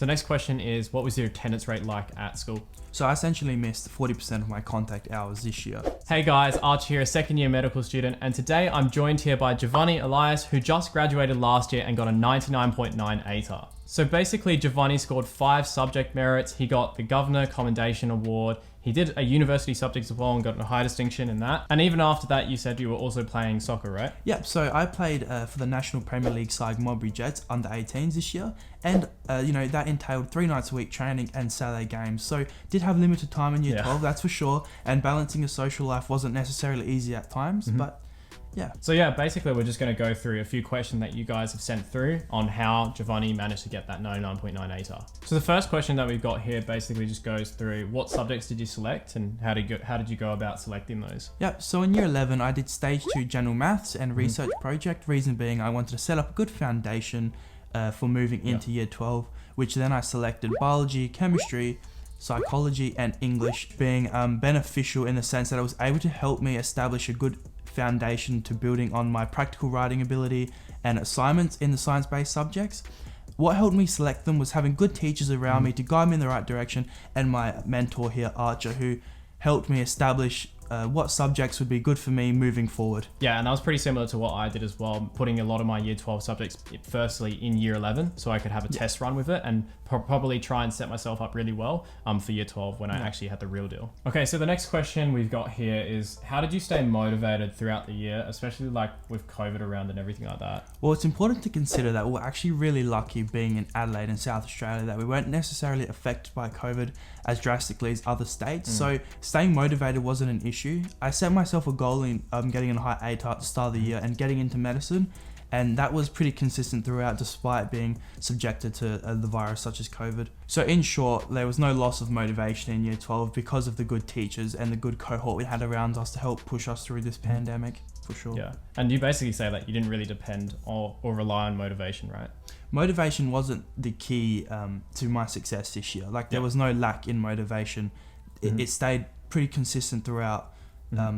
So next question is, what was your attendance rate like at school? So I essentially missed 40% of my contact hours this year. Hey guys, Arch here, a second year medical student, and today I'm joined here by Giovanni Elias, who just graduated last year and got a 99.9 ATAR. So basically, Giovanni scored 5 subject merits. He got the Governor Commendation Award. He did a university subject as well and got a high distinction in that. And even after that, you said you were also playing soccer, right? Yep, so I played for the National Premier League side Modbury Jets under 18s this year. And, that entailed 3 nights a week training and Saturday games. So did have limited time in year 12, that's for sure. And balancing a social life wasn't necessarily easy at times, but yeah. So yeah, basically we're just going to go through a few questions that you guys have sent through on how Giovanni managed to get that 99.9 ATAR. So the first question that we've got here basically just goes through what subjects did you select and how did you go about selecting those? Yep, so in year 11 I did stage 2 general maths and research project. Reason being I wanted to set up a good foundation for moving into year 12, which then I selected biology, chemistry, psychology and English, being beneficial in the sense that it was able to help me establish a good foundation to building on my practical writing ability and assignments in the science-based subjects. What helped me select them was having good teachers around me to guide me in the right direction, and my mentor here, Archer, who helped me establish what subjects would be good for me moving forward. Yeah, and that was pretty similar to what I did as well, putting a lot of my year 12 subjects firstly in year 11 so I could have a test run with it and probably try and set myself up really well for year 12 when I actually had the real deal. Okay, so the next question we've got here is, how did you stay motivated throughout the year, especially like with COVID around and everything like that? Well, it's important to consider that we're actually really lucky being in Adelaide in South Australia that we weren't necessarily affected by COVID as drastically as other states. So staying motivated wasn't an issue. I set myself a goal in getting a high ATAR at the start of the year and getting into medicine, and that was pretty consistent throughout despite being subjected to the virus such as COVID. So in short, there was no loss of motivation in year 12 because of the good teachers and the good cohort we had around us to help push us through this pandemic, for sure. Yeah, and you basically say that you didn't really depend or rely on motivation, right? Motivation wasn't the key to my success this year. Like there was no lack in motivation. It stayed pretty consistent throughout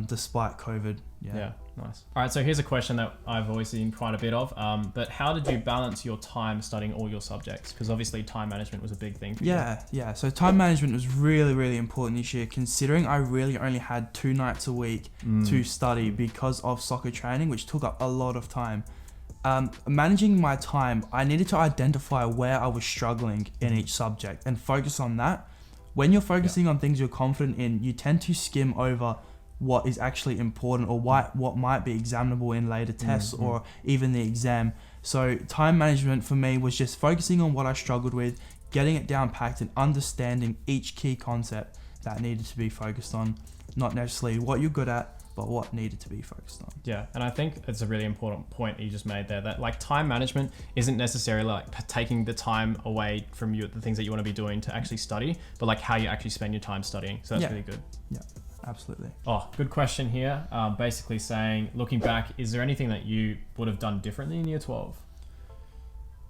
despite COVID. Yeah, nice. All right, so here's a question that I've always seen quite a bit of, but how did you balance your time studying all your subjects? Because obviously time management was a big thing for you. Yeah. So time management was really, really important this year, considering I really only had 2 nights a week to study because of soccer training, which took up a lot of time. Managing my time, I needed to identify where I was struggling in each subject and focus on that. When you're focusing on things you're confident in, you tend to skim over what is actually important or what might be examinable in later tests or even the exam. So time management for me was just focusing on what I struggled with, getting it down packed and understanding each key concept that needed to be focused on, not necessarily what you're good at, but what needed to be focused on. Yeah, and I think it's a really important point you just made there, that like time management isn't necessarily like taking the time away from you, the things that you want to be doing to actually study, but like how you actually spend your time studying. So that's really good. Yeah, absolutely. Oh, good question here. Basically saying, looking back, is there anything that you would have done differently in year 12?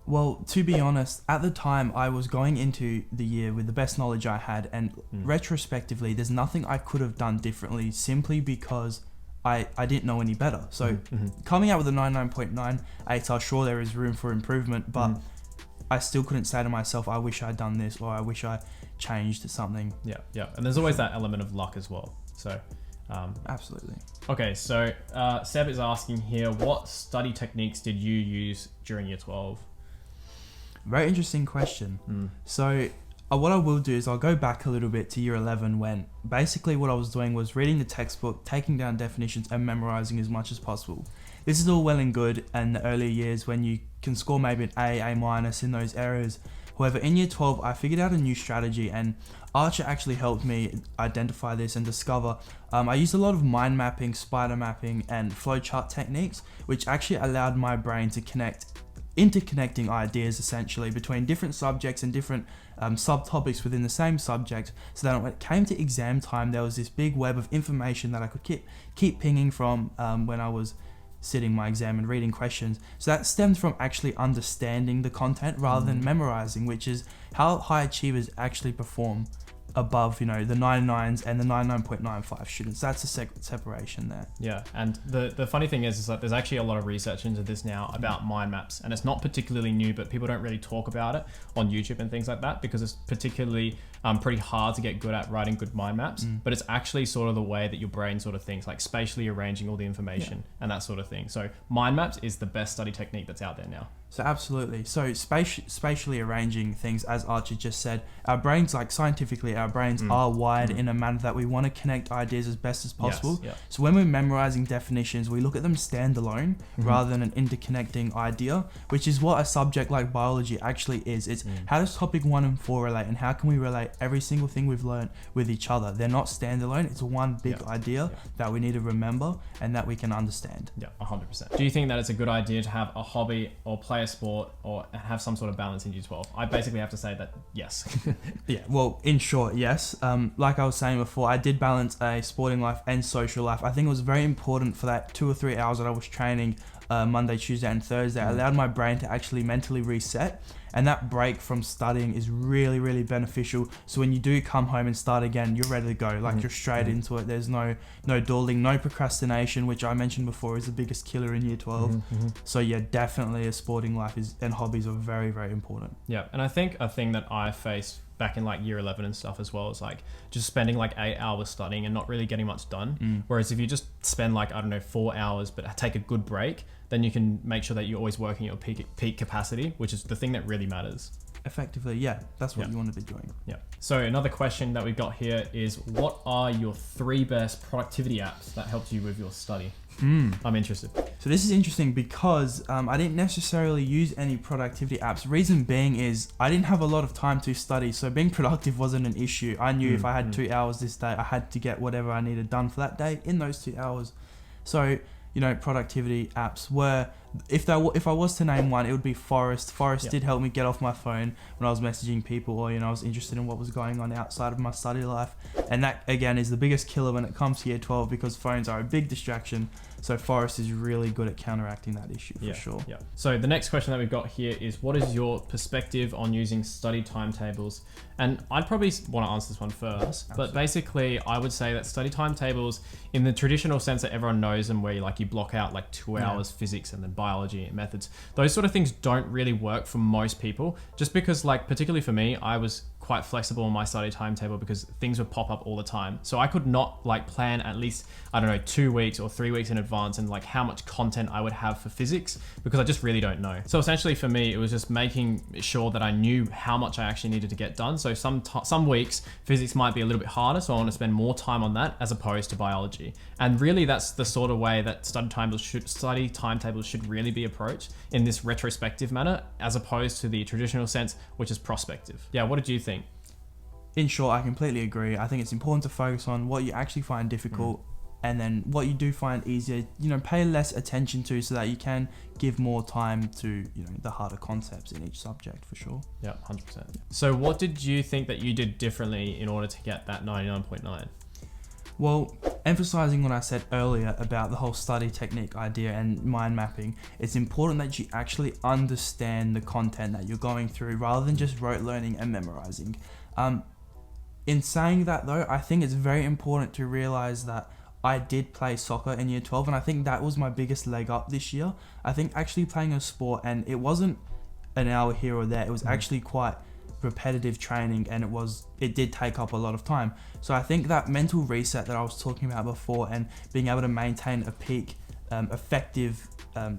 Well, to be honest, at the time I was going into the year with the best knowledge I had, and retrospectively there's nothing I could have done differently simply because I didn't know any better. So coming out with a 99.9 ATAR, sure there is room for improvement, but I still couldn't say to myself, I wish I'd done this or I wish I changed something. Yeah. And there's always that element of luck as well. So absolutely. Okay, so Seb is asking here, what study techniques did you use during year 12? Very interesting question. So what I will do is I'll go back a little bit to year 11 when basically what I was doing was reading the textbook, taking down definitions and memorizing as much as possible. This is all well and good in the earlier years when you can score maybe an A minus in those areas. However, in year 12, I figured out a new strategy, and Archer actually helped me identify this and discover. I used a lot of mind mapping, spider mapping and flowchart techniques, which actually allowed my brain to interconnecting ideas essentially between different subjects and different subtopics within the same subject, so that when it came to exam time there was this big web of information that I could keep pinging from when I was sitting my exam and reading questions. So that stemmed from actually understanding the content rather than memorizing, which is how high achievers actually perform above, the 99s and the 99.95 students. That's a separation there. Yeah, and the funny thing is that there's actually a lot of research into this now about mind maps, and it's not particularly new, but people don't really talk about it on YouTube and things like that because it's particularly pretty hard to get good at writing good mind maps. But it's actually sort of the way that your brain sort of thinks, like spatially arranging all the information and that sort of thing. So mind maps is the best study technique that's out there now. So absolutely. So spatially arranging things, as Archie just said, our brains, like scientifically, our brains are wired in a manner that we want to connect ideas as best as possible. Yes, So when we're memorizing definitions, we look at them standalone rather than an interconnecting idea, which is what a subject like biology actually is. It's how does topic 1 and 4 relate, and how can we relate every single thing we've learned with each other? They're not standalone. It's one big idea that we need to remember and that we can understand. Yeah, 100%. Do you think that it's a good idea to have a hobby or play a sport or have some sort of balance in Year 12? I basically have to say that yes. Yeah, well, in short, yes. Like I was saying before, I did balance a sporting life and social life. I think it was very important for that 2 or 3 hours that I was training Monday, Tuesday and Thursday. I allowed my brain to actually mentally reset, and that break from studying is really, really beneficial. So when you do come home and start again, you're ready to go. Like you're straight into it. There's no dawdling, no procrastination, which I mentioned before is the biggest killer in Year 12. So yeah, definitely a sporting life and hobbies are very, very important. Yeah, and I think a thing that I faced back in like Year 11 and stuff as well is like just spending like 8 hours studying and not really getting much done. Whereas if you just spend like, 4 hours but take a good break, then you can make sure that you're always working at your peak capacity, which is the thing that really matters. Effectively, yeah, that's what you want to be doing. Yeah. So another question that we've got here is, what are your 3 best productivity apps that helped you with your study? I'm interested. So this is interesting because I didn't necessarily use any productivity apps. Reason being is I didn't have a lot of time to study, so being productive wasn't an issue. I knew if I had 2 hours this day, I had to get whatever I needed done for that day in those 2 hours. So productivity apps were, if I was to name one, it would be Forest. Forest did help me get off my phone when I was messaging people, or I was interested in what was going on outside of my study life. And that again is the biggest killer when it comes to Year 12 because phones are a big distraction. So Forest is really good at counteracting that issue for sure. Yeah. So the next question that we've got here is, what is your perspective on using study timetables? And I'd probably want to answer this one first. But basically, I would say that study timetables, in the traditional sense that everyone knows them, where you block out like 2 hours physics and then biology and methods, those sort of things don't really work for most people. Just because, like, particularly for me, I was quite flexible on my study timetable because things would pop up all the time. So I could not plan at least, 2 weeks or 3 weeks in advance and how much content I would have for physics, because I just really don't know. So essentially for me, it was just making sure that I knew how much I actually needed to get done. So some weeks physics might be a little bit harder, so I want to spend more time on that as opposed to biology. And really that's the sort of way that study timetables should really be approached, in this retrospective manner, as opposed to the traditional sense, which is prospective. Yeah, what did you think? In short, I completely agree. I think it's important to focus on what you actually find difficult, and then what you do find easier, pay less attention to, so that you can give more time to, the harder concepts in each subject for sure. Yeah, 100%. So what did you think that you did differently in order to get that 99.9? Well, emphasizing what I said earlier about the whole study technique idea and mind mapping, it's important that you actually understand the content that you're going through rather than just rote learning and memorizing. In saying that though, I think it's very important to realize that I did play soccer in Year 12, and I think that was my biggest leg up this year. I think actually playing a sport, and it wasn't an hour here or there, it was actually quite repetitive training, and it did take up a lot of time. So I think that mental reset that I was talking about before, and being able to maintain a peak effective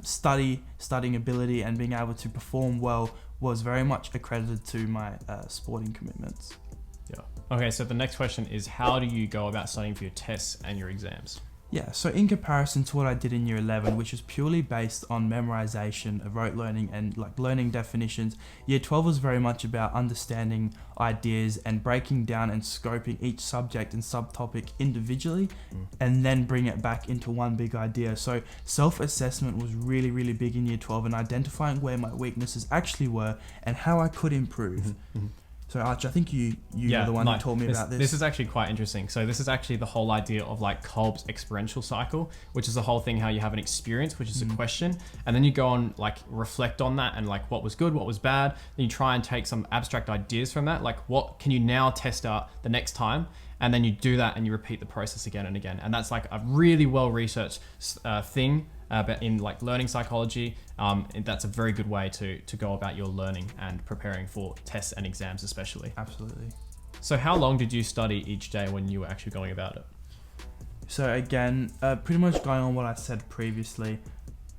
studying ability and being able to perform well was very much accredited to my sporting commitments. Yeah. Okay, so the next question is, how do you go about studying for your tests and your exams? Yeah, so in comparison to what I did in Year 11, which was purely based on memorization of rote learning and learning definitions, Year 12 was very much about understanding ideas and breaking down and scoping each subject and subtopic individually, and then bring it back into one big idea. So self-assessment was really, really big in Year 12, and identifying where my weaknesses actually were and how I could improve. So Arch, I think you were the one who told me about this. This is actually quite interesting. So this is actually the whole idea of like Kolb's experiential cycle, which is the whole thing how you have an experience, which is a question, and then you go on like reflect on that and like what was good, what was bad. Then you try and take some abstract ideas from that, like what can you now test out the next time, and then you do that and you repeat the process again and again. And that's like a really well researched thing. But in like learning psychology, that's a very good way to go about your learning and preparing for tests and exams especially. Absolutely. So how long did you study each day when you were actually going about it? So again, pretty much going on what I said previously,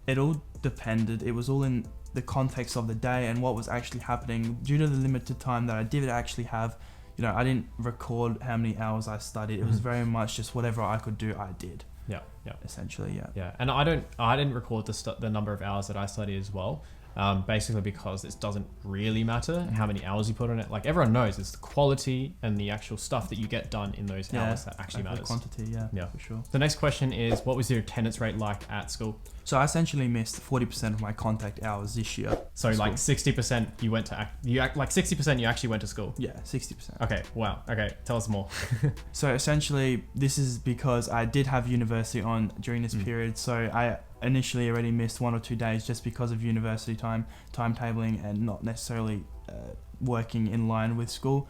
it all depended. It was all in the context of the day and what was actually happening. Due to the limited time that I did actually have, I didn't record how many hours I studied. It was very much just whatever I could do, I did. Yeah. Essentially, yeah. Yeah, and I didn't record the number of hours that I studied as well. Basically because it doesn't really matter how many hours you put on it. Like everyone knows, it's the quality and the actual stuff that you get done in those hours that actually matters. The quantity, yeah, for sure. The next question is, what was your attendance rate like at school? So I essentially missed 40% of my contact hours this year. So like 60% you went to like 60% you actually went to school. Yeah, 60%. Okay, wow. Okay, tell us more. So essentially, this is because I did have university on during this period. So I initially already missed 1 or 2 days just because of university timetabling and not necessarily working in line with school.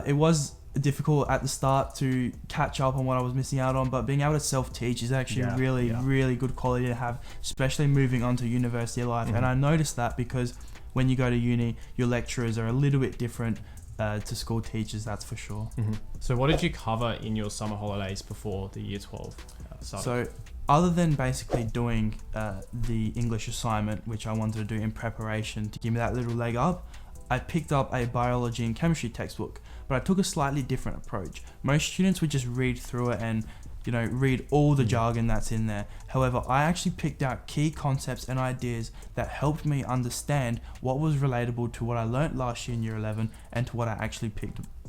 It was difficult at the start to catch up on what I was missing out on, but being able to self-teach is actually really good quality to have, especially moving on to university life. And I noticed that because when you go to uni, your lecturers are a little bit different to school teachers, that's for sure. So what did you cover in your summer holidays before the year 12 started? So other than basically doing the English assignment, which I wanted to do in preparation to give me that little leg up, I picked up a biology and chemistry textbook, but I took a slightly different approach. Most students would just read through it and read all the jargon that's in there. However, I actually picked out key concepts and ideas that helped me understand what was relatable to what I learnt last year in year 11 and to what I actually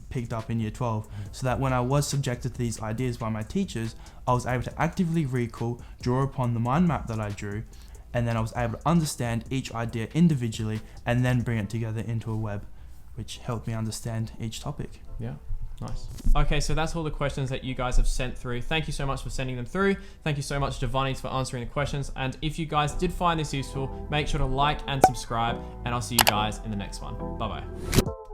picked up in year 12, so that when I was subjected to these ideas by my teachers, I was able to actively recall, draw upon the mind map that I drew, and then I was able to understand each idea individually and then bring it together into a web, which helped me understand each topic. Yeah, nice. Okay, so that's all the questions that you guys have sent through. Thank you so much for sending them through. Thank you so much, Giovanni, for answering the questions. And if you guys did find this useful, make sure to like and subscribe, and I'll see you guys in the next one. Bye-bye.